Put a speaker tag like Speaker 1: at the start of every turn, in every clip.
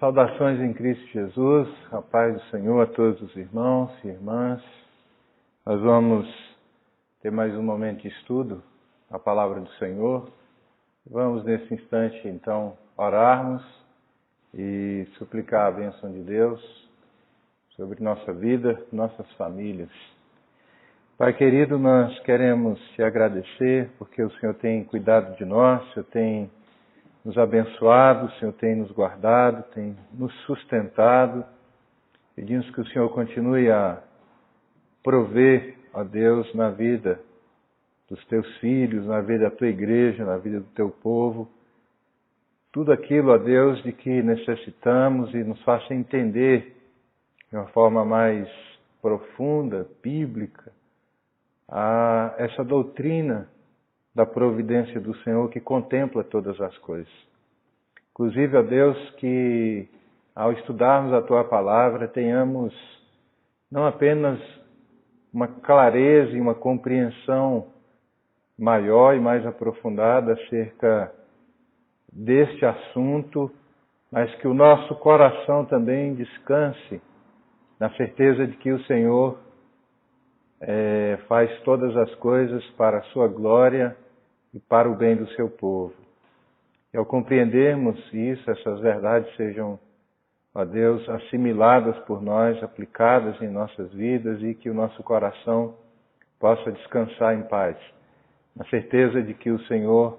Speaker 1: Saudações em Cristo Jesus, a paz do Senhor a todos os irmãos e irmãs. Nós vamos ter mais um momento de estudo da Palavra do Senhor. Vamos nesse instante então orarmos e suplicar a bênção de Deus sobre nossa vida, nossas famílias. Pai querido, nós queremos te agradecer porque o Senhor tem cuidado de nós, o Senhor tem nos abençoado, o Senhor tem nos guardado, tem nos sustentado. Pedimos que o Senhor continue a prover, ó Deus, na vida dos teus filhos, na vida da tua igreja, na vida do teu povo, tudo aquilo, ó Deus, de que necessitamos e nos faça entender de uma forma mais profunda, bíblica, essa doutrina da providência do Senhor que contempla todas as coisas. Inclusive, ó Deus, que ao estudarmos a Tua Palavra tenhamos não apenas uma clareza e uma compreensão maior e mais aprofundada acerca deste assunto, mas que o nosso coração também descanse na certeza de que o Senhor faz todas as coisas para a sua glória e para o bem do seu povo. E ao compreendermos isso, essas verdades sejam, ó Deus, assimiladas por nós, aplicadas em nossas vidas e que o nosso coração possa descansar em paz, na certeza de que o Senhor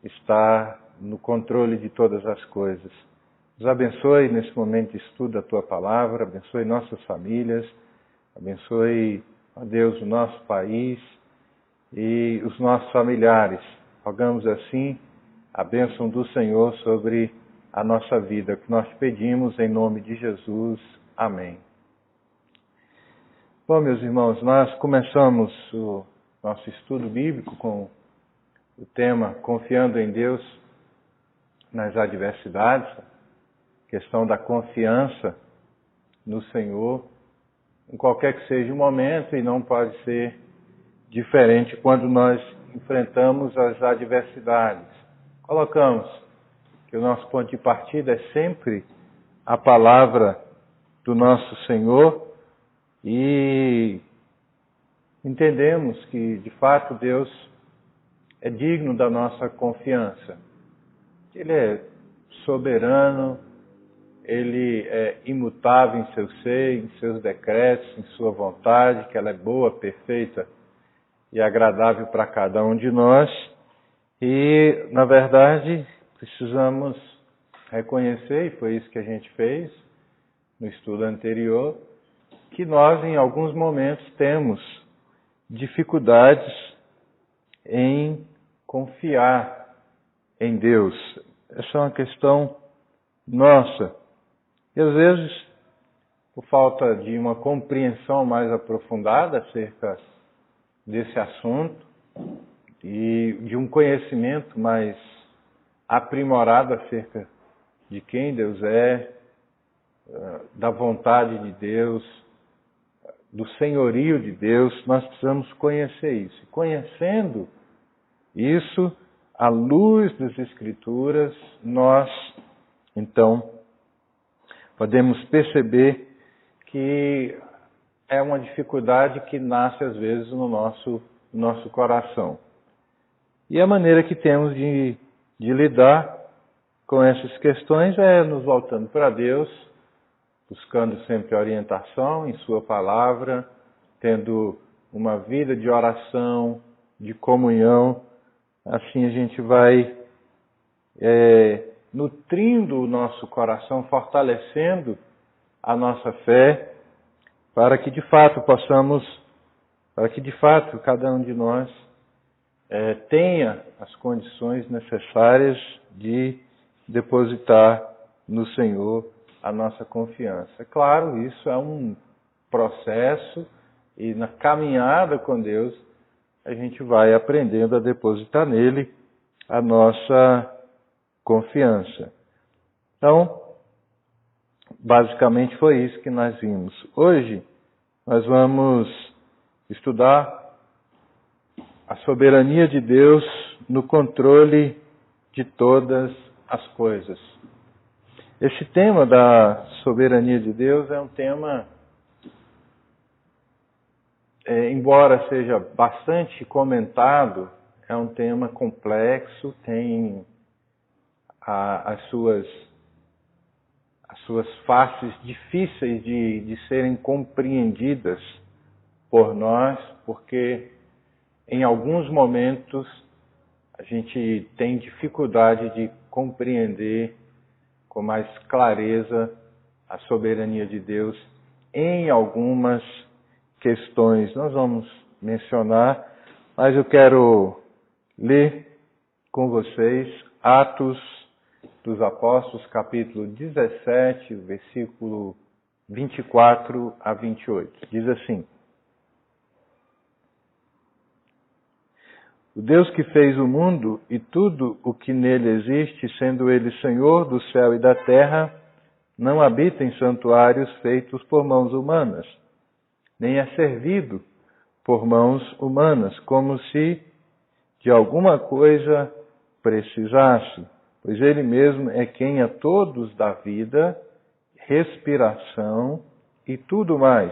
Speaker 1: está no controle de todas as coisas. Nos abençoe nesse momento de estudo da Tua Palavra, abençoe nossas famílias, abençoe, ó Deus, o nosso país e os nossos familiares. Rogamos assim a bênção do Senhor sobre a nossa vida, que nós pedimos em nome de Jesus. Amém. Bom, meus irmãos, nós começamos o nosso estudo bíblico com o tema Confiando em Deus nas adversidades, questão da confiança no Senhor, em qualquer que seja o momento, e não pode ser diferente quando nós enfrentamos as adversidades. Colocamos que o nosso ponto de partida é sempre a palavra do nosso Senhor e entendemos que, de fato, Deus é digno da nossa confiança. Ele é soberano, Ele é imutável em seu ser, em seus decretos, em sua vontade, que ela é boa, perfeita e agradável para cada um de nós. E, na verdade, precisamos reconhecer, e foi isso que a gente fez no estudo anterior, que nós, em alguns momentos, temos dificuldades em confiar em Deus. Essa é uma questão nossa. E às vezes, por falta de uma compreensão mais aprofundada acerca desse assunto e de um conhecimento mais aprimorado acerca de quem Deus é, da vontade de Deus, do senhorio de Deus, nós precisamos conhecer isso. Conhecendo isso, à luz das Escrituras, nós, então, podemos perceber que é uma dificuldade que nasce às vezes no nosso coração. E a maneira que temos de lidar com essas questões é nos voltando para Deus, buscando sempre orientação em Sua Palavra, tendo uma vida de oração, de comunhão. Assim a gente vai nutrindo o nosso coração, fortalecendo a nossa fé, para que de fato cada um de nós tenha as condições necessárias de depositar no Senhor a nossa confiança. É claro, isso é um processo e na caminhada com Deus a gente vai aprendendo a depositar nele a nossa confiança. Então, basicamente foi isso que nós vimos. Hoje nós vamos estudar a soberania de Deus no controle de todas as coisas. Esse tema da soberania de Deus é um tema, embora seja bastante comentado, é um tema complexo, tem as suas faces difíceis de serem compreendidas por nós, porque em alguns momentos a gente tem dificuldade de compreender com mais clareza a soberania de Deus em algumas questões. Nós vamos mencionar, mas eu quero ler com vocês Atos dos Apóstolos, capítulo 17, versículo 24 a 28. Diz assim: O Deus que fez o mundo e tudo o que nele existe, sendo ele Senhor do céu e da terra, não habita em santuários feitos por mãos humanas, nem é servido por mãos humanas, como se de alguma coisa precisasse, pois ele mesmo é quem a todos dá vida, respiração e tudo mais.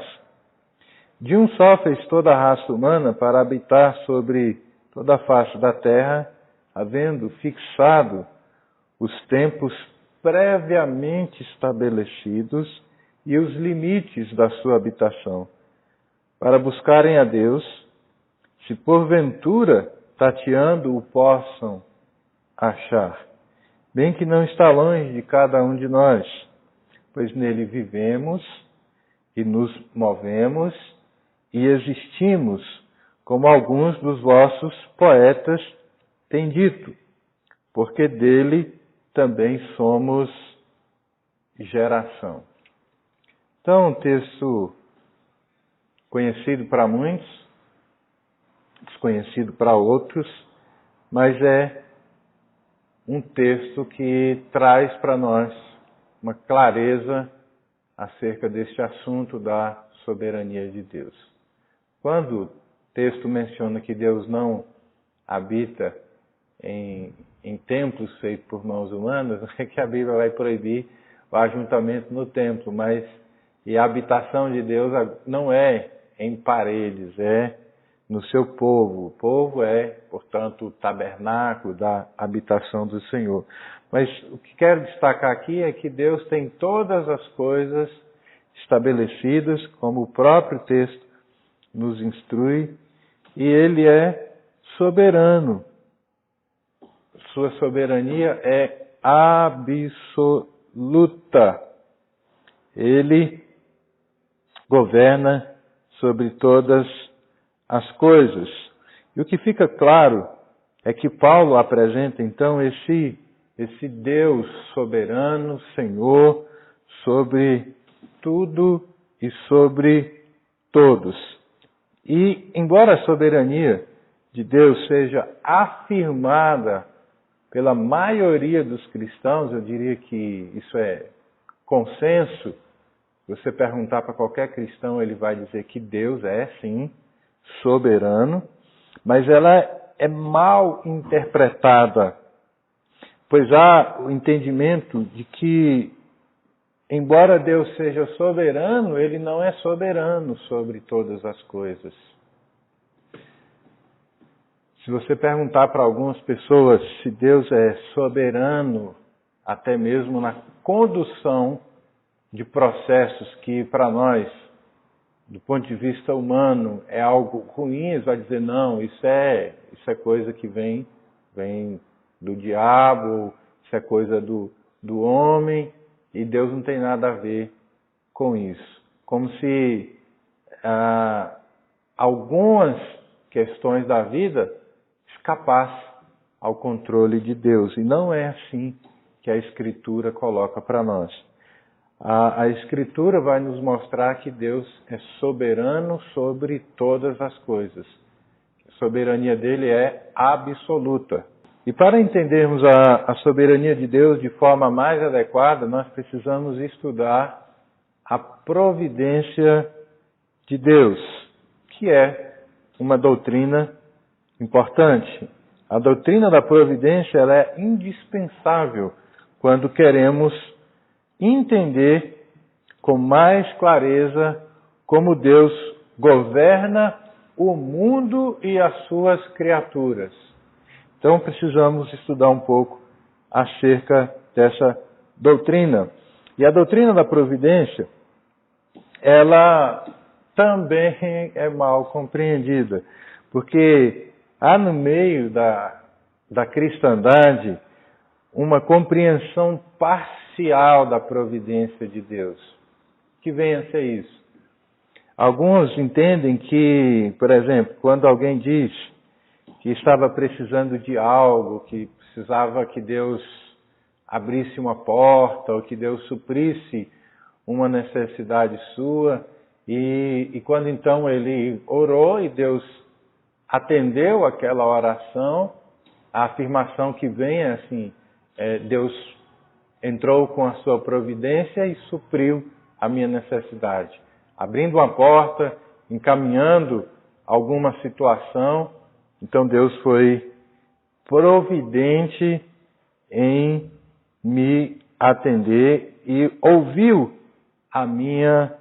Speaker 1: De um só fez toda a raça humana para habitar sobre toda a face da terra, havendo fixado os tempos previamente estabelecidos e os limites da sua habitação, para buscarem a Deus, se porventura tateando o possam achar, bem que não está longe de cada um de nós, pois nele vivemos e nos movemos e existimos, como alguns dos vossos poetas têm dito, porque dele também somos geração. Então, um texto conhecido para muitos, desconhecido para outros, mas é um texto que traz para nós uma clareza acerca deste assunto da soberania de Deus. Quando o texto menciona que Deus não habita em templos feitos por mãos humanas, não é que a Bíblia vai proibir o ajuntamento no templo, mas a habitação de Deus não é em paredes, é no seu povo. O povo é, portanto, o tabernáculo da habitação do Senhor. Mas o que quero destacar aqui é que Deus tem todas as coisas estabelecidas, como o próprio texto nos instrui, e Ele é soberano. Sua soberania é absoluta. Ele governa sobre todas as coisas. E o que fica claro é que Paulo apresenta então esse Deus soberano, Senhor, sobre tudo e sobre todos. E embora a soberania de Deus seja afirmada pela maioria dos cristãos, eu diria que isso é consenso. Se você perguntar para qualquer cristão, ele vai dizer que Deus é, sim, soberano, mas ela é mal interpretada, pois há o entendimento de que, embora Deus seja soberano, Ele não é soberano sobre todas as coisas. Se você perguntar para algumas pessoas se Deus é soberano, até mesmo na condução de processos que para nós, do ponto de vista humano, é algo ruim, eles vão dizer, não, isso é coisa que vem do diabo, isso é coisa do homem, e Deus não tem nada a ver com isso. Como se algumas questões da vida escapassem ao controle de Deus. E não é assim que a Escritura coloca para nós. A Escritura vai nos mostrar que Deus é soberano sobre todas as coisas. A soberania dele é absoluta. E para entendermos a soberania de Deus de forma mais adequada, nós precisamos estudar a providência de Deus, que é uma doutrina importante. A doutrina da providência ela é indispensável quando queremos entender com mais clareza como Deus governa o mundo e as suas criaturas. Então precisamos estudar um pouco acerca dessa doutrina. E a doutrina da providência, ela também é mal compreendida, porque há no meio da cristandade uma compreensão parcial da providência de Deus. Que vem a ser isso? Alguns entendem que, por exemplo, quando alguém diz que estava precisando de algo, que precisava que Deus abrisse uma porta, ou que Deus suprisse uma necessidade sua, e quando então ele orou e Deus atendeu aquela oração, a afirmação que vem é assim, Deus entrou com a sua providência e supriu a minha necessidade, abrindo uma porta, encaminhando alguma situação. Então Deus foi providente em me atender e ouviu a minha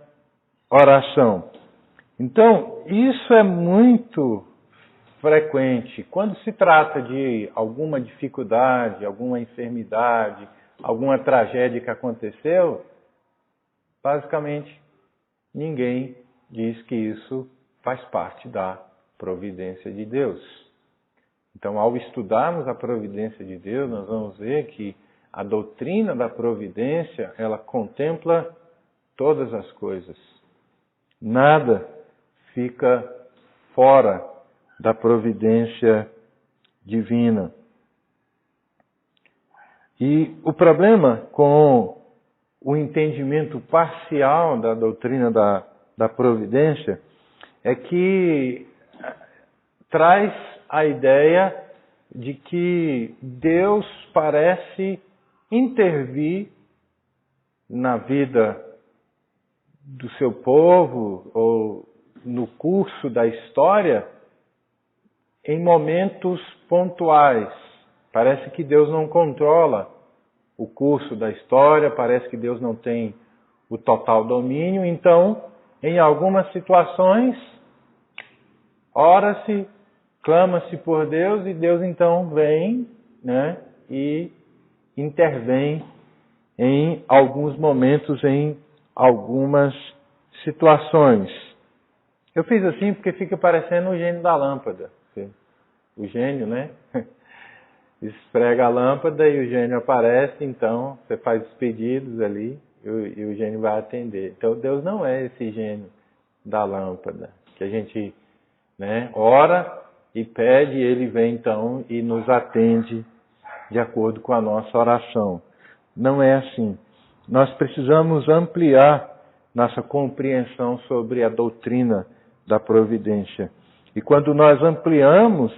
Speaker 1: oração. Então, isso é muito frequente. Quando se trata de alguma dificuldade, alguma enfermidade, alguma tragédia que aconteceu, basicamente ninguém diz que isso faz parte da providência de Deus. Então, ao estudarmos a providência de Deus, nós vamos ver que a doutrina da providência, ela contempla todas as coisas. Nada fica fora da providência divina. E o problema com o entendimento parcial da doutrina da providência é que traz a ideia de que Deus parece intervir na vida do seu povo ou no curso da história em momentos pontuais. Parece que Deus não controla o curso da história, parece que Deus não tem o total domínio. Então, em algumas situações, ora-se, clama-se por Deus e Deus então vem, e intervém em alguns momentos, em algumas situações. Eu fiz assim porque fica parecendo o gênio da lâmpada. O gênio, esfrega a lâmpada e o gênio aparece, então você faz os pedidos ali e o gênio vai atender. Então Deus não é esse gênio da lâmpada, que a gente ora e pede, e ele vem então e nos atende de acordo com a nossa oração. Não é assim. Nós precisamos ampliar nossa compreensão sobre a doutrina da providência. E quando nós ampliamos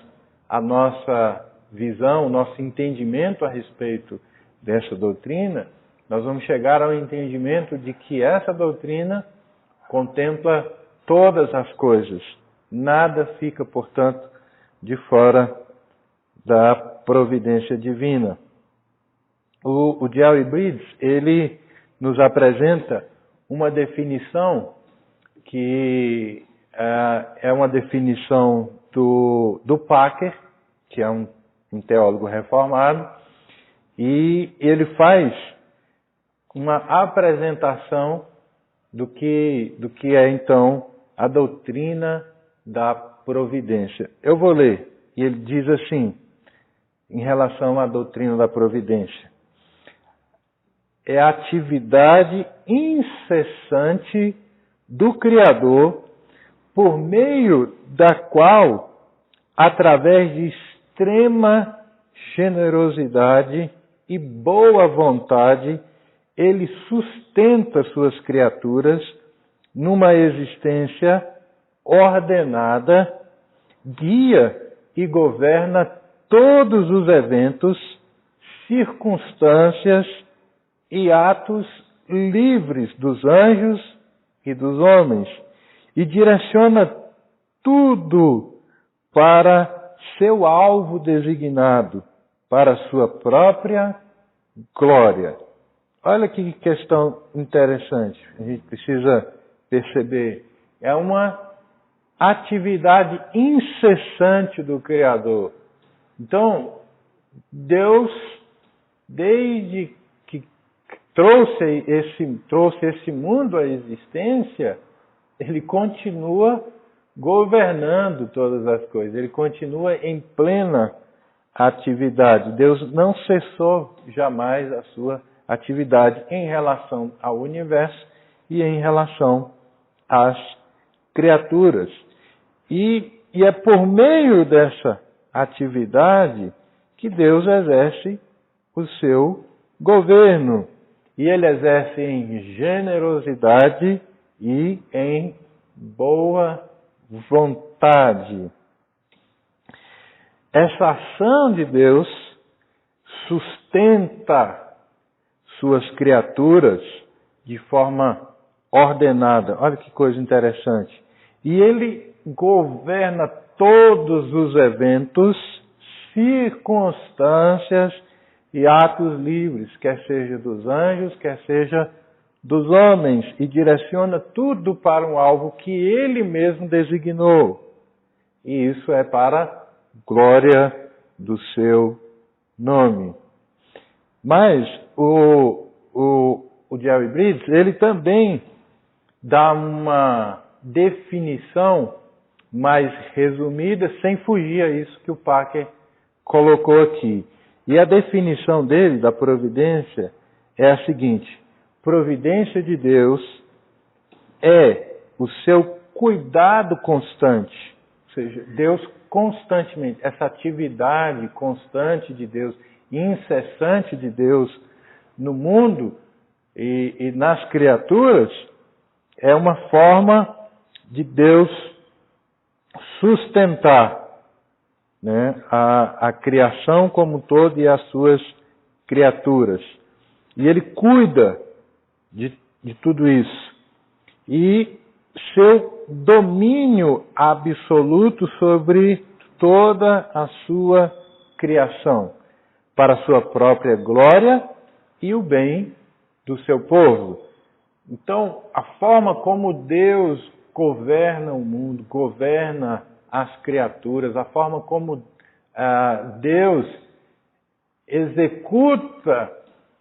Speaker 1: a nossa visão, o nosso entendimento a respeito dessa doutrina, nós vamos chegar ao entendimento de que essa doutrina contempla todas as coisas. Nada fica, portanto, de fora da providência divina. O D.L. Bridges, ele nos apresenta uma definição que é uma definição do Packer, que é um teólogo reformado, e ele faz uma apresentação do que é então a doutrina da providência. Eu vou ler, e ele diz assim, em relação à doutrina da providência: é a atividade incessante do Criador, por meio da qual, através de extrema generosidade e boa vontade, ele sustenta suas criaturas numa existência ordenada, guia e governa todos os eventos, circunstâncias e atos livres dos anjos e dos homens, e direciona tudo para seu alvo designado, para sua própria glória. olha que questão interessante, a gente precisa perceber. É uma atividade incessante do Criador. Então, Deus, desde que trouxe esse mundo à existência, Ele continua governando todas as coisas. Ele continua em plena atividade. Deus não cessou jamais a sua atividade em relação ao universo e em relação às criaturas. E é por meio dessa atividade que Deus exerce o seu governo. E Ele exerce em generosidade e em boa vontade. Essa ação de Deus sustenta suas criaturas de forma ordenada. Olha que coisa interessante. E Ele governa todos os eventos, circunstâncias e atos livres, quer seja dos anjos, quer seja dos homens, e direciona tudo para um alvo que Ele mesmo designou. E isso é para a glória do seu nome. Mas o Jerry Bridges, ele também dá uma definição mais resumida, sem fugir a isso que o Packer colocou aqui. E a definição dele, da providência, é a seguinte: providência de Deus é o seu cuidado constante, ou seja, Deus constantemente, essa atividade constante de Deus, incessante de Deus no mundo e nas criaturas, é uma forma de Deus sustentar, né, a criação como um todo e as suas criaturas. E Ele cuida de tudo isso. E seu domínio absoluto sobre toda a sua criação, para a sua própria glória e o bem do seu povo. Então, a forma como Deus governa o mundo, governa as criaturas, a forma como Deus executa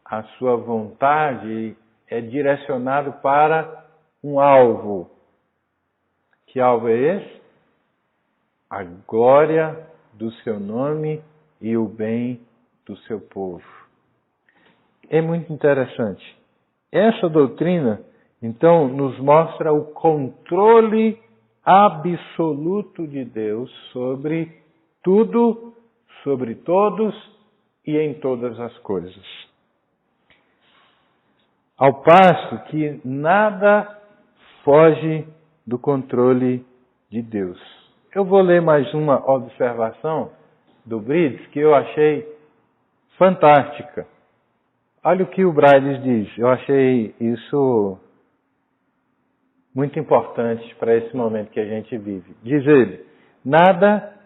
Speaker 1: a sua vontade é direcionado para um alvo. Que alvo é esse? A glória do seu nome e o bem do seu povo. É muito interessante. Essa doutrina, então, nos mostra o controle absoluto de Deus sobre tudo, sobre todos e em todas as coisas. Ao passo que nada foge do controle de Deus. Eu vou ler mais uma observação do Bridges que eu achei fantástica. Olha o que o Bridges diz. Eu achei isso muito importante para esse momento que a gente vive. Diz ele: nada,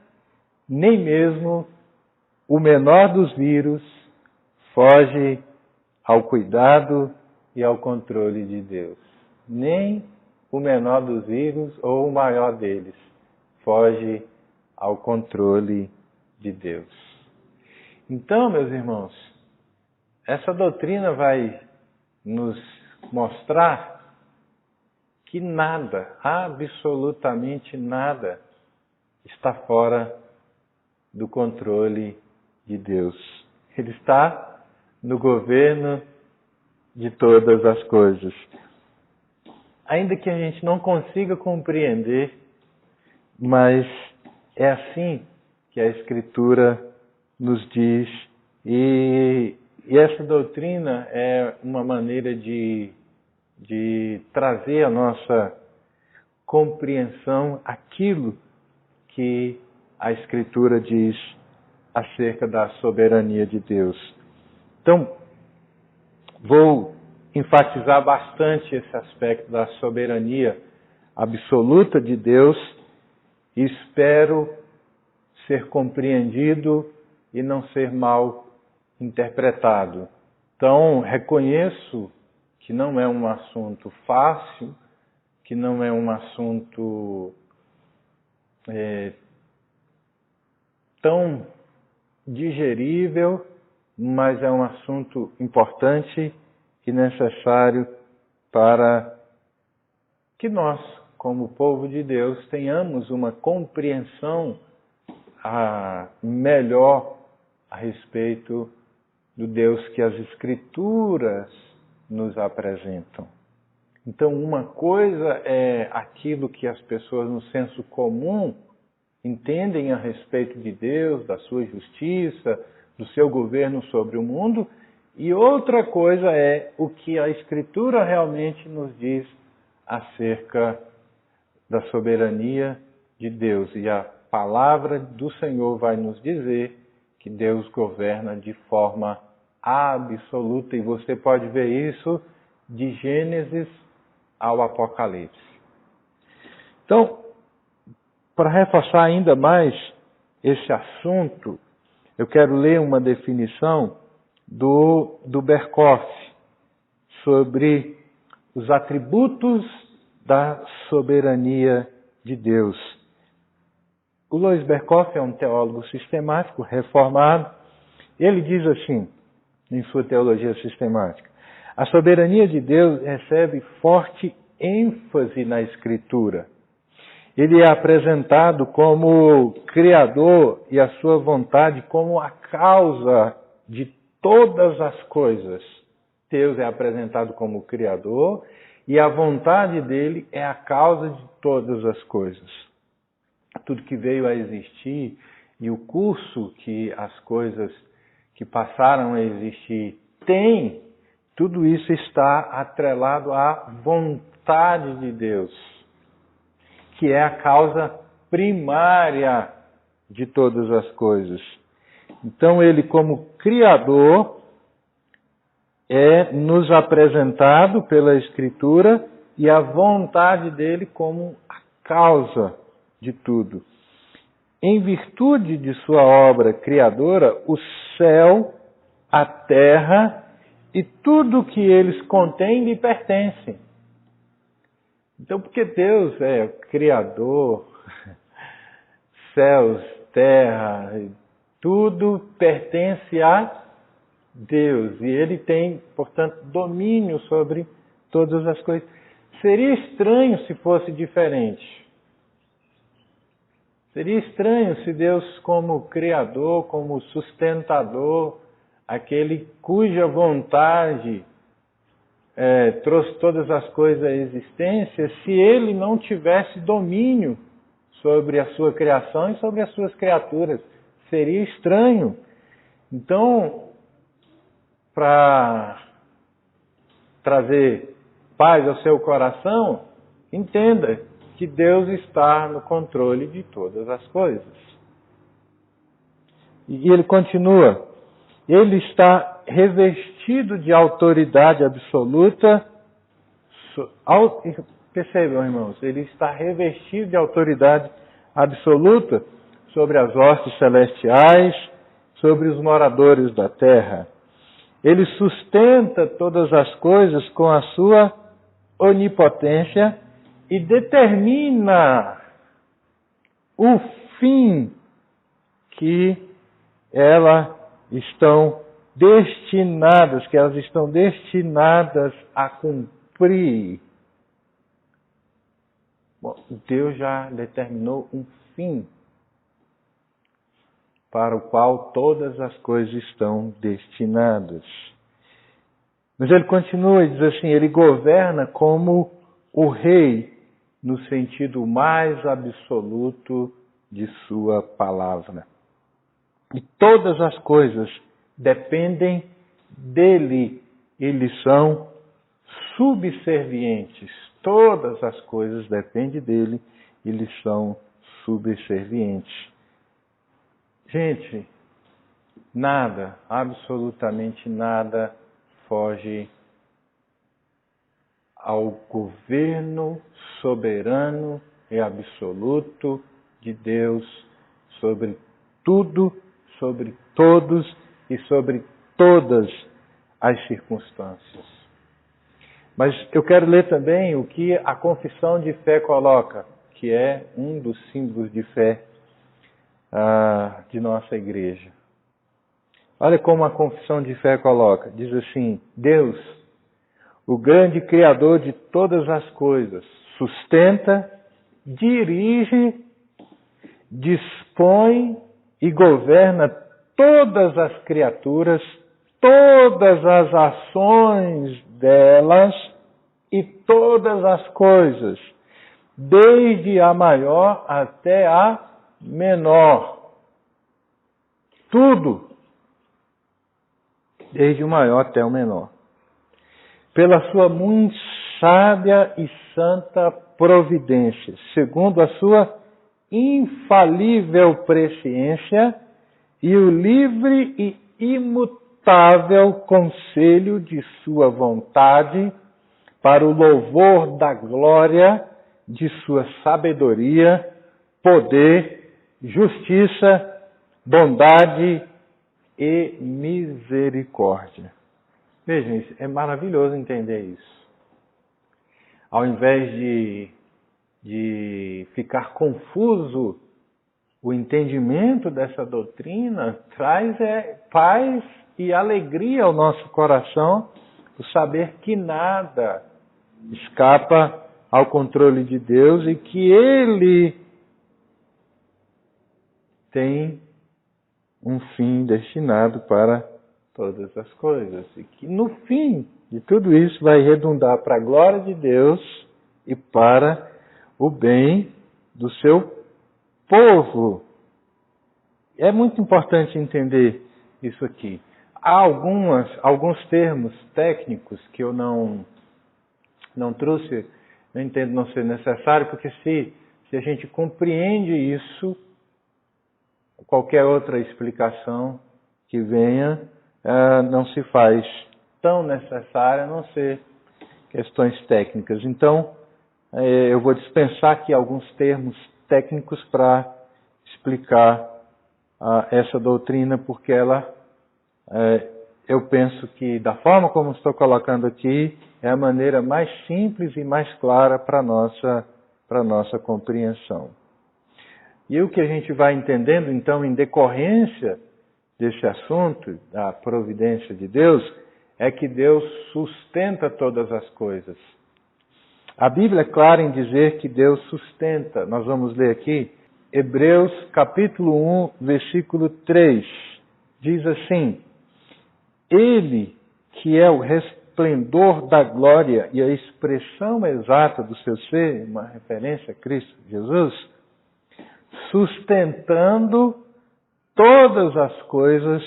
Speaker 1: nem mesmo o menor dos vírus, foge ao cuidado e ao controle de Deus. Nem o menor dos vírus ou o maior deles foge ao controle de Deus. Então, meus irmãos, essa doutrina vai nos mostrar que nada, absolutamente nada, está fora do controle de Deus. Ele está no governo de todas as coisas. Ainda que a gente não consiga compreender, mas é assim que a Escritura nos diz. E essa doutrina é uma maneira de trazer a nossa compreensão aquilo que a Escritura diz acerca da soberania de Deus. Então, vou enfatizar bastante esse aspecto da soberania absoluta de Deus e espero ser compreendido e não ser mal interpretado. Então, reconheço que não é um assunto fácil, que não é um assunto tão digerível, mas é um assunto importante e necessário para que nós, como povo de Deus, tenhamos uma compreensão melhor a respeito do Deus que as Escrituras nos apresentam. Então, uma coisa é aquilo que as pessoas no senso comum entendem a respeito de Deus, da sua justiça, do seu governo sobre o mundo, e outra coisa é o que a Escritura realmente nos diz acerca da soberania de Deus. E a palavra do Senhor vai nos dizer que Deus governa de forma absoluta, e você pode ver isso de Gênesis ao Apocalipse. Então, para reforçar ainda mais esse assunto, eu quero ler uma definição do Berkhof sobre os atributos da soberania de Deus. O Louis Berkhof é um teólogo sistemático, reformado. Ele diz assim, em sua teologia sistemática: a soberania de Deus recebe forte ênfase na Escritura. Ele é apresentado como Criador e a sua vontade como a causa de todas as coisas. Deus é apresentado como Criador e a vontade dele é a causa de todas as coisas. Tudo que veio a existir e o curso que as coisas que passaram a existir têm, tudo isso está atrelado à vontade de Deus, que é a causa primária de todas as coisas. Então, ele, como Criador, é nos apresentado pela Escritura e a vontade dele como a causa de tudo. Em virtude de sua obra criadora, o céu, a terra e tudo que eles contêm lhe pertencem. Então, porque Deus é Criador, céus, terra, tudo pertence a Deus. E Ele tem, portanto, domínio sobre todas as coisas. Seria estranho se fosse diferente. Seria estranho se Deus, como Criador, como sustentador, aquele cuja vontade trouxe todas as coisas à existência, se Ele não tivesse domínio sobre a sua criação e sobre as suas criaturas. Seria estranho. Então, para trazer paz ao seu coração, entenda que Deus está no controle de todas as coisas. E ele continua: ele está revestido de autoridade absoluta. Percebam, irmãos, ele está revestido de autoridade absoluta sobre as hostes celestiais, sobre os moradores da terra. Ele sustenta todas as coisas com a sua onipotência e determina o fim que elas estão destinadas a cumprir. Bom, Deus já determinou um fim para o qual todas as coisas estão destinadas. Mas ele continua e diz assim: ele governa como o rei, no sentido mais absoluto de sua palavra. E todas as coisas dependem dele, eles são subservientes. Todas as coisas dependem dele, eles são subservientes. Gente, nada, absolutamente nada, foge ao governo soberano e absoluto de Deus sobre tudo, sobre todos e sobre todas as circunstâncias. Mas eu quero ler também o que a confissão de fé coloca, que é um dos símbolos de fé de nossa igreja. Olha como a confissão de fé coloca. Diz assim: Deus, o grande Criador de todas as coisas, sustenta, dirige, dispõe e governa todas as criaturas, todas as ações delas e todas as coisas, desde a maior até a menor. Tudo, desde o maior até o menor. Pela sua muito sábia e santa providência, segundo a sua infalível presciência e o livre e imutável conselho de sua vontade, para o louvor da glória de sua sabedoria, poder, justiça, bondade e misericórdia. Vejam, isso é maravilhoso entender isso. Ao invés de ficar confuso, o entendimento dessa doutrina traz paz e alegria ao nosso coração, o saber que nada escapa ao controle de Deus e que Ele tem um fim destinado para todas as coisas. E que no fim de tudo isso vai redundar para a glória de Deus e para o bem do seu povo. É muito importante entender isso aqui. Há alguns termos técnicos que eu não trouxe, eu entendo não ser necessário, porque se a gente compreende isso, qualquer outra explicação que venha não se faz tão necessária, a não ser questões técnicas. Então, eu vou dispensar aqui alguns termos técnicos para explicar essa doutrina, porque ela, eu penso que da forma como estou colocando aqui, é a maneira mais simples e mais clara para a nossa compreensão. E o que a gente vai entendendo, então, em decorrência desse assunto, da providência de Deus, é que Deus sustenta todas as coisas. A Bíblia é clara em dizer que Deus sustenta. Nós vamos ler aqui Hebreus capítulo 1, versículo 3. Diz assim: Ele, que é o resplendor da glória e a expressão exata do seu ser, uma referência a Cristo Jesus, sustentando todas as coisas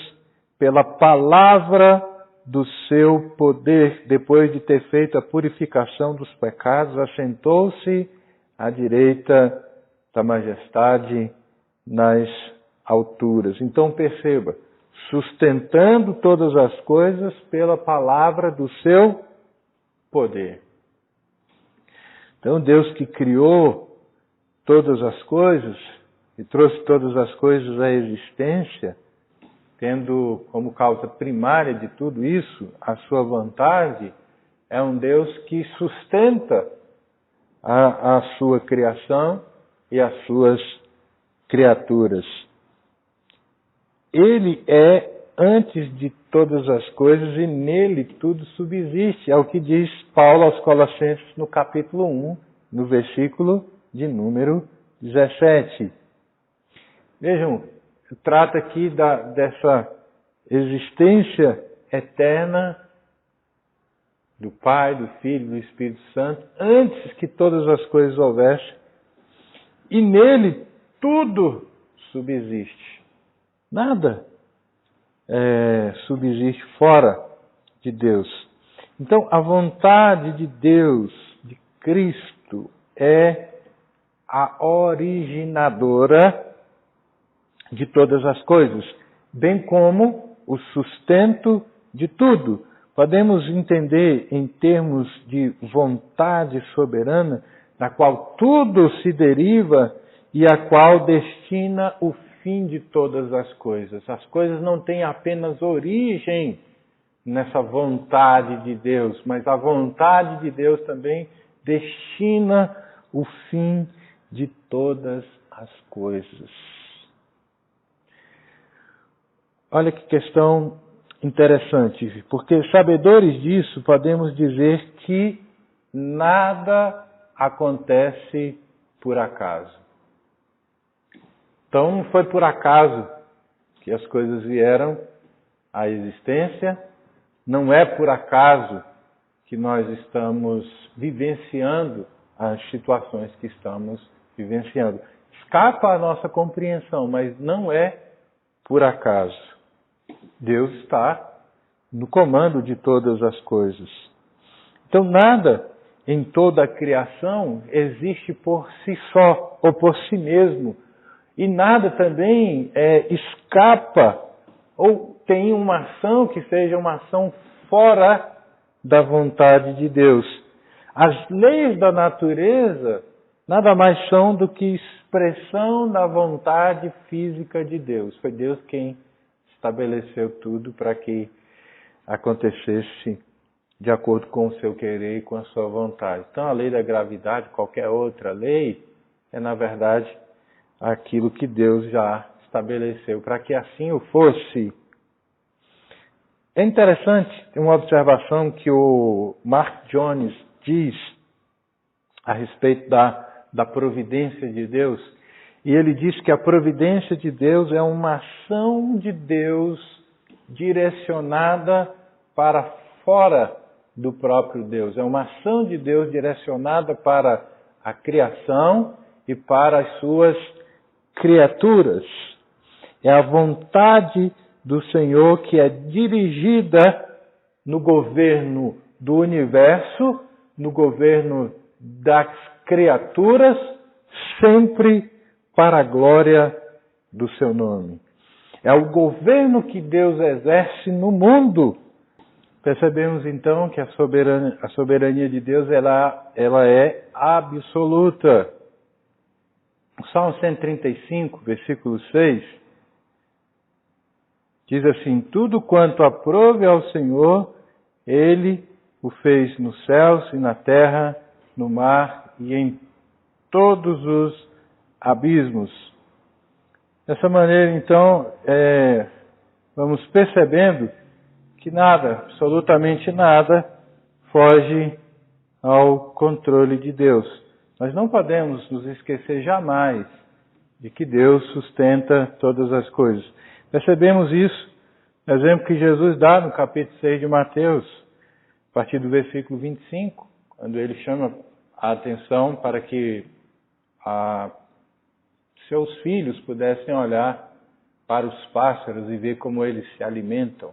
Speaker 1: pela palavra do seu poder, depois de ter feito a purificação dos pecados, assentou-se à direita da majestade nas alturas. Então perceba, sustentando todas as coisas pela palavra do seu poder. Então Deus que criou todas as coisas e trouxe todas as coisas à existência, tendo como causa primária de tudo isso a sua vontade, é um Deus que sustenta a sua criação e as suas criaturas. Ele é antes de todas as coisas e nele tudo subsiste. É o que diz Paulo aos Colossenses no capítulo 1, no versículo de número 17. Vejam, trata aqui dessa existência eterna do Pai, do Filho e do Espírito Santo, antes que todas as coisas houvessem, e nele tudo subsiste. Nada subsiste fora de Deus. Então, a vontade de Deus, de Cristo, é a originadora de todas as coisas, bem como o sustento de tudo. Podemos entender em termos de vontade soberana, da qual tudo se deriva e a qual destina o fim de todas as coisas. As coisas não têm apenas origem nessa vontade de Deus, mas a vontade de Deus também destina o fim de todas as coisas. Olha que questão interessante, porque sabedores disso, podemos dizer que nada acontece por acaso. Então não foi por acaso que as coisas vieram à existência, não é por acaso que nós estamos vivenciando as situações que estamos vivenciando. Escapa à nossa compreensão, mas não é por acaso. Deus está no comando de todas as coisas. Então nada em toda a criação existe por si só ou por si mesmo. E nada também escapa ou tem uma ação que seja uma ação fora da vontade de Deus. As leis da natureza nada mais são do que expressão da vontade física de Deus. Foi Deus quem estabeleceu tudo para que acontecesse de acordo com o seu querer e com a sua vontade. Então a lei da gravidade, qualquer outra lei, é na verdade aquilo que Deus já estabeleceu para que assim o fosse. É interessante uma observação que o Mark Jones diz a respeito da providência de Deus. E ele diz que a providência de Deus é uma ação de Deus direcionada para fora do próprio Deus. É uma ação de Deus direcionada para a criação e para as suas criaturas. É a vontade do Senhor que é dirigida no governo do universo, no governo das criaturas, sempre para a glória do seu nome. É o governo que Deus exerce no mundo. Percebemos então que a soberania de Deus ela é absoluta. O Salmo 135, versículo 6, diz assim: tudo quanto aprove ao Senhor, Ele o fez nos céus e na terra, no mar e em todos os abismos. Dessa maneira, então, vamos percebendo que nada, absolutamente nada, foge ao controle de Deus. Nós não podemos nos esquecer jamais de que Deus sustenta todas as coisas. Percebemos isso no exemplo que Jesus dá no capítulo 6 de Mateus, a partir do versículo 25, quando ele chama a atenção para que seus filhos pudessem olhar para os pássaros e ver como eles se alimentam.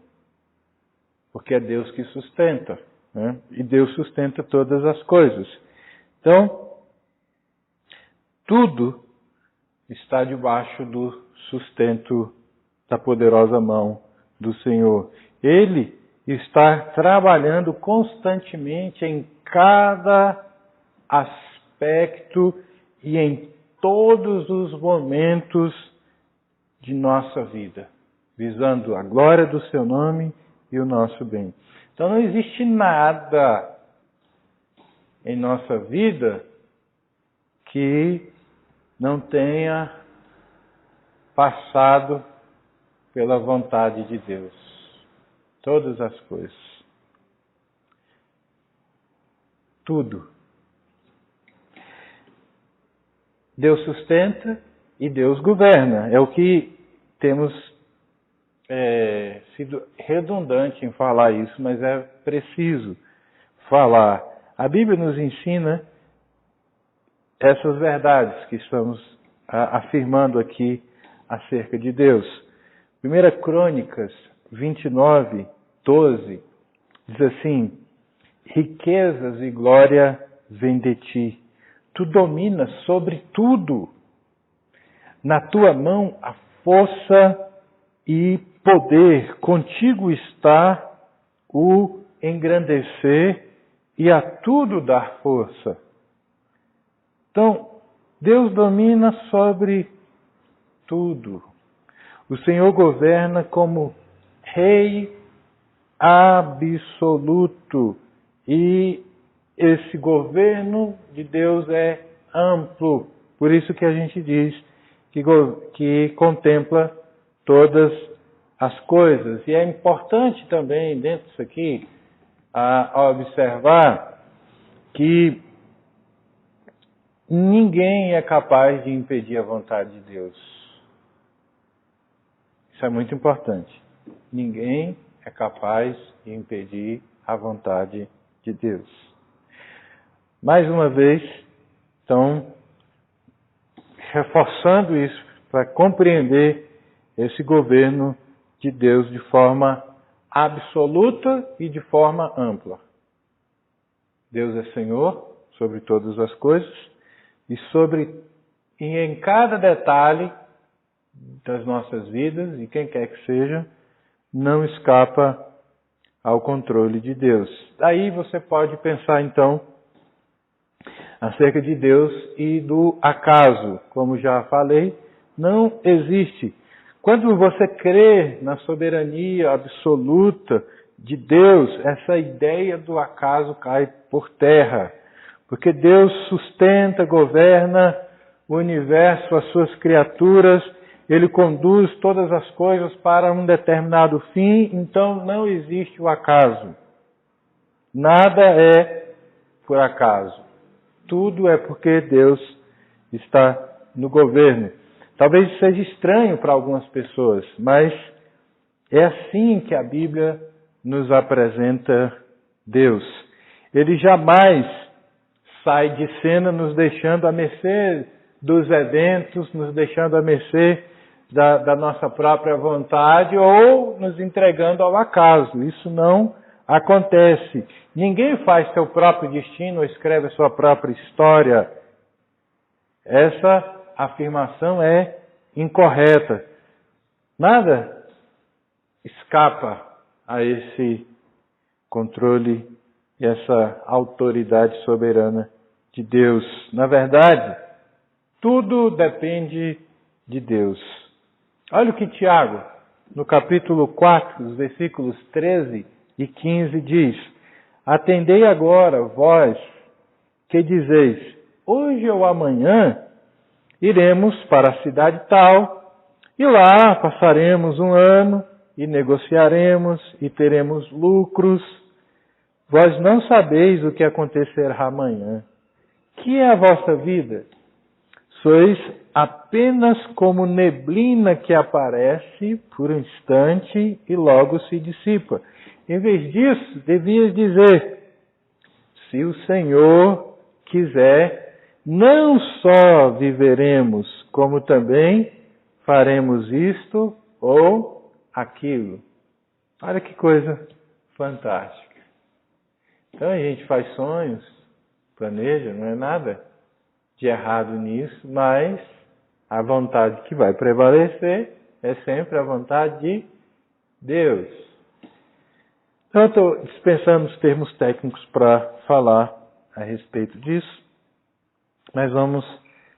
Speaker 1: Porque é Deus que sustenta, né? E Deus sustenta todas as coisas. Então, tudo está debaixo do sustento da poderosa mão do Senhor. Ele está trabalhando constantemente em cada aspecto e em todos os momentos de nossa vida, visando a glória do seu nome e o nosso bem. Então não existe nada em nossa vida que não tenha passado pela vontade de Deus. Todas as coisas. Tudo. Deus sustenta e Deus governa. É o que temos sido redundante em falar isso, mas é preciso falar. A Bíblia nos ensina essas verdades que estamos afirmando aqui acerca de Deus. 1 Crônicas 29, 12, diz assim: riquezas e glória vêm de ti. Tu dominas sobre tudo. Na tua mão a força e poder. Contigo está o engrandecer e a tudo dar força. Então, Deus domina sobre tudo. O Senhor governa como Rei absoluto. E esse governo de Deus é amplo. Por isso que a gente diz que contempla todas as coisas. E é importante também, dentro disso aqui, a observar que ninguém é capaz de impedir a vontade de Deus. Isso é muito importante. Ninguém é capaz de impedir a vontade de Deus. Mais uma vez, então, reforçando isso para compreender esse governo de Deus de forma absoluta e de forma ampla. Deus é Senhor sobre todas as coisas e em cada detalhe das nossas vidas, e quem quer que seja, não escapa ao controle de Deus. Daí você pode pensar então acerca de Deus e do acaso. Como já falei, não existe. Quando você crê na soberania absoluta de Deus, essa ideia do acaso cai por terra. Porque Deus sustenta, governa o universo, as suas criaturas, Ele conduz todas as coisas para um determinado fim, então não existe o acaso. Nada é por acaso. Tudo é porque Deus está no governo. Talvez seja estranho para algumas pessoas, mas é assim que a Bíblia nos apresenta Deus. Ele jamais sai de cena nos deixando à mercê dos eventos, nos deixando à mercê da nossa própria vontade ou nos entregando ao acaso. Isso não acontece. Ninguém faz seu próprio destino ou escreve a sua própria história. Essa afirmação é incorreta. Nada escapa a esse controle e essa autoridade soberana de Deus. Na verdade, tudo depende de Deus. Olha o que Tiago, no capítulo 4, os versículos 13 e 15 diz: Atendei agora, vós, que dizeis, hoje ou amanhã iremos para a cidade tal, e lá passaremos um ano, e negociaremos, e teremos lucros. Vós não sabeis o que acontecerá amanhã. Que é a vossa vida? Sois apenas como neblina que aparece por um instante e logo se dissipa. Em vez disso, devias dizer, se o Senhor quiser, não só viveremos, como também faremos isto ou aquilo. Olha que coisa fantástica. Então a gente faz sonhos, planeja, não é nada de errado nisso, mas a vontade que vai prevalecer é sempre a vontade de Deus. Então eu estou dispensando os termos técnicos para falar a respeito disso, mas vamos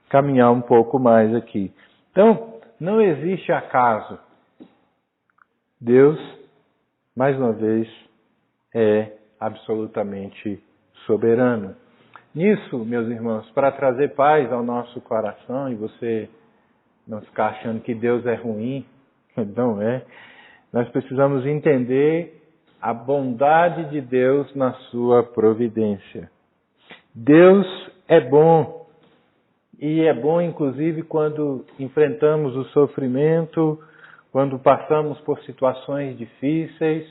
Speaker 1: caminhar um pouco mais aqui. Então, não existe acaso. Deus, mais uma vez, é absolutamente soberano. Nisso, meus irmãos, para trazer paz ao nosso coração e você não ficar achando que Deus é ruim, não é, nós precisamos entender a bondade de Deus na sua providência. Deus é bom, e é bom inclusive quando enfrentamos o sofrimento, quando passamos por situações difíceis,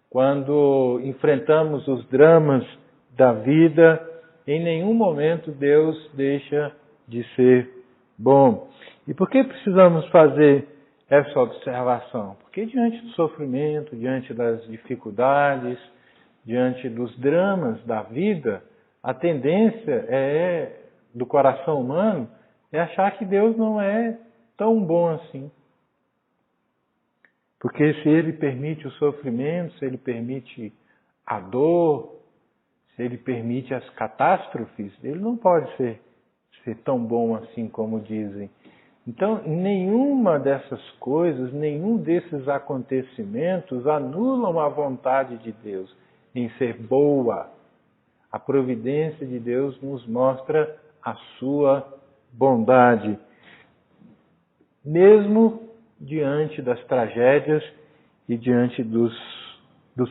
Speaker 1: quando enfrentamos os dramas da vida. Em nenhum momento Deus deixa de ser bom. E por que precisamos fazer essa observação? Porque diante do sofrimento, diante das dificuldades, diante dos dramas da vida, a tendência do coração humano é achar que Deus não é tão bom assim. Porque se Ele permite o sofrimento, se Ele permite a dor, se Ele permite as catástrofes, Ele não pode ser tão bom assim como dizem. Então, nenhuma dessas coisas, nenhum desses acontecimentos anulam a vontade de Deus em ser boa. A providência de Deus nos mostra a sua bondade, mesmo diante das tragédias e diante do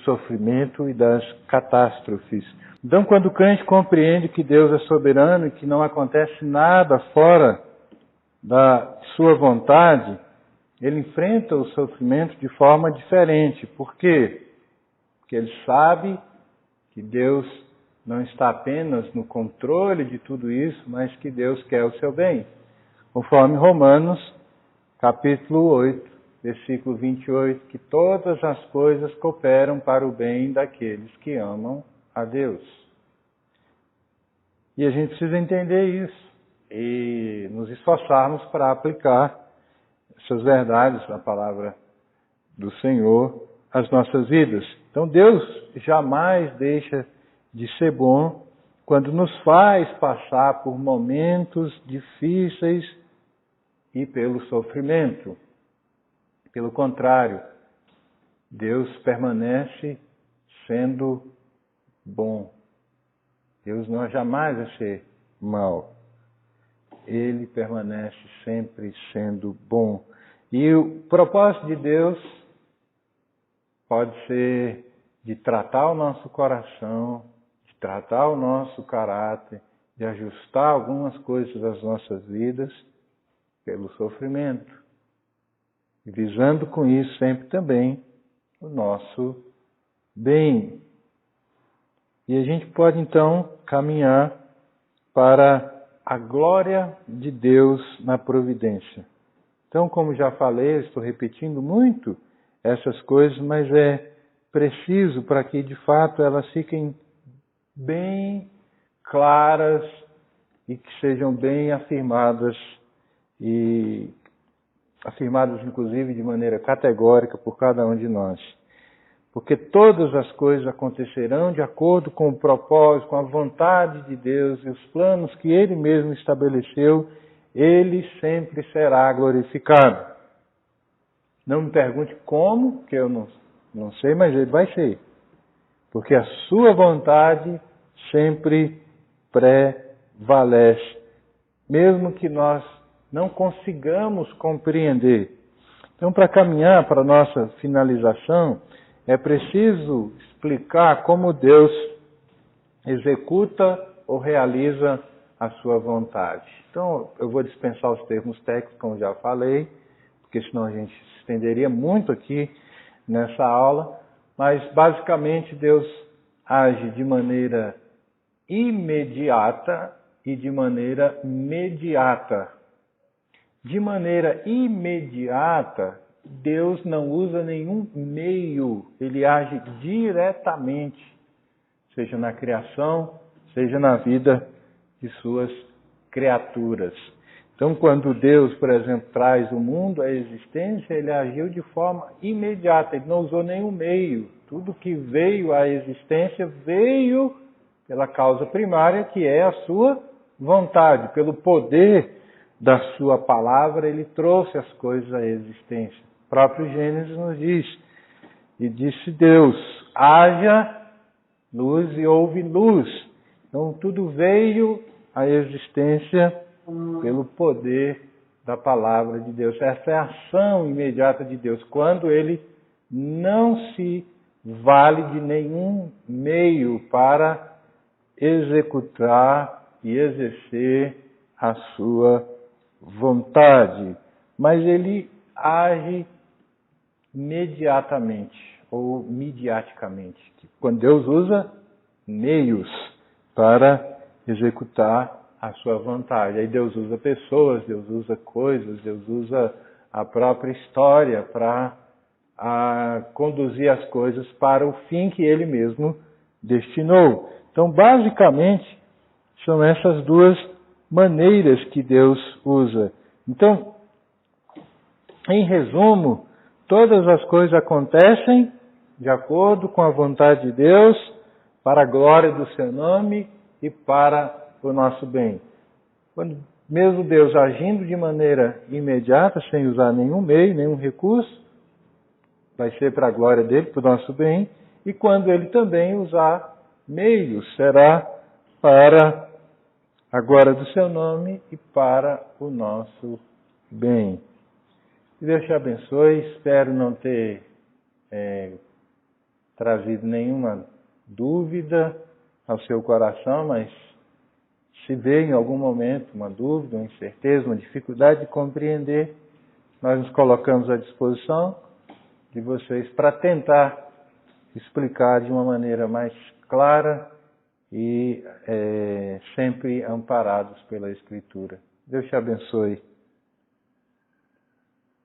Speaker 1: sofrimento e das catástrofes. Então, quando o crente compreende que Deus é soberano e que não acontece nada fora da sua vontade, ele enfrenta o sofrimento de forma diferente. Por quê? Porque ele sabe que Deus não está apenas no controle de tudo isso, mas que Deus quer o seu bem. Conforme Romanos, capítulo 8, versículo 28, que todas as coisas cooperam para o bem daqueles que amam a Deus. E a gente precisa entender isso e nos esforçarmos para aplicar essas verdades da palavra do Senhor às nossas vidas. Então Deus jamais deixa de ser bom quando nos faz passar por momentos difíceis e pelo sofrimento. Pelo contrário, Deus permanece sendo bom. Deus não jamais vai ser mau. Ele permanece sempre sendo bom. E o propósito de Deus pode ser de tratar o nosso coração, de tratar o nosso caráter, de ajustar algumas coisas das nossas vidas pelo sofrimento. E visando com isso sempre também o nosso bem. E a gente pode então caminhar para a glória de Deus na providência. Então, como já falei, eu estou repetindo muito essas coisas, mas é preciso para que de fato elas fiquem bem claras e que sejam bem afirmadas e afirmadas inclusive de maneira categórica por cada um de nós. Porque todas as coisas acontecerão de acordo com o propósito, com a vontade de Deus e os planos que Ele mesmo estabeleceu, Ele sempre será glorificado. Não me pergunte como, que eu não sei, mas Ele vai ser. Porque a sua vontade sempre prevalece, mesmo que nós não consigamos compreender. Então, para caminhar para a nossa finalização, é preciso explicar como Deus executa ou realiza a sua vontade. Então, eu vou dispensar os termos técnicos, como já falei, porque senão a gente se estenderia muito aqui nessa aula, mas basicamente Deus age de maneira imediata e de maneira mediata. De maneira imediata, Deus não usa nenhum meio, Ele age diretamente, seja na criação, seja na vida de suas criaturas. Então, quando Deus, por exemplo, traz o mundo à existência, Ele agiu de forma imediata, Ele não usou nenhum meio. Tudo que veio à existência veio pela causa primária, que é a sua vontade. Pelo poder da sua palavra, Ele trouxe as coisas à existência. O próprio Gênesis nos diz, e disse Deus, haja luz e houve luz. Então tudo veio à existência pelo poder da palavra de Deus. Essa é a ação imediata de Deus, quando Ele não se vale de nenhum meio para executar e exercer a sua vontade, mas Ele age imediatamente ou mediaticamente, quando Deus usa meios para executar a sua vontade. Aí Deus usa pessoas, Deus usa coisas, Deus usa a própria história para conduzir as coisas para o fim que Ele mesmo destinou. Então, basicamente, são essas duas maneiras que Deus usa. Então, em resumo, todas as coisas acontecem de acordo com a vontade de Deus, para a glória do seu nome e para o nosso bem. Quando mesmo Deus agindo de maneira imediata, sem usar nenhum meio, nenhum recurso, vai ser para a glória dele, para o nosso bem, e quando ele também usar meios, será para a glória do seu nome e para o nosso bem. Que Deus te abençoe, espero não ter trazido nenhuma dúvida ao seu coração, mas se vê em algum momento uma dúvida, uma incerteza, uma dificuldade de compreender, nós nos colocamos à disposição de vocês para tentar explicar de uma maneira mais clara e sempre amparados pela Escritura. Deus te abençoe.